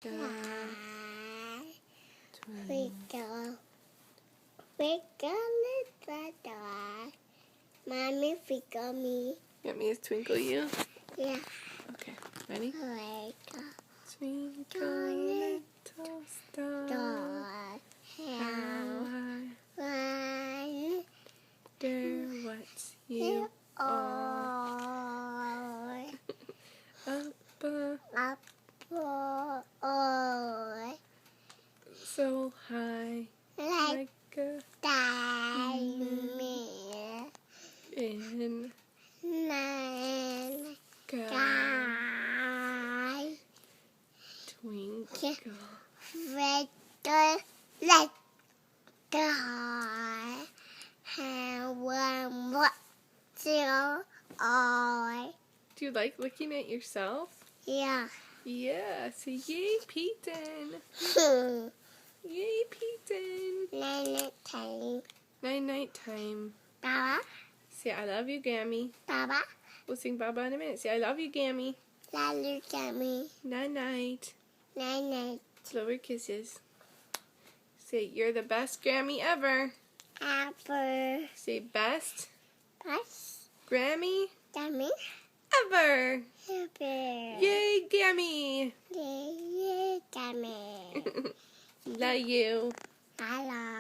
Twinkle, twinkle, little star. Mommy, twinkle me. You want me to twinkle you? Yeah. Okay, ready? Twinkle, Twinkle, little star, star. how I One, wonder what you are. Up so high, like a diamond in sky. Twinkle, Twinkle, little star. How what's your eye? do you like looking at yourself? Yeah. Yeah, so yay, Peyton. Yay, Peyton. Night time. Night time. Baba, Say, I love you, Gammy. Baba, We'll sing Baba in a minute. Say, I love you, Gammy. look at me. Night. Night. Slower kisses. Say, you're the best Grammy ever. Apple. Say, best Bus. Grammy Dummy. ever. Apple. Yay, Gammy. Yeah, dummy. Love you. Hello.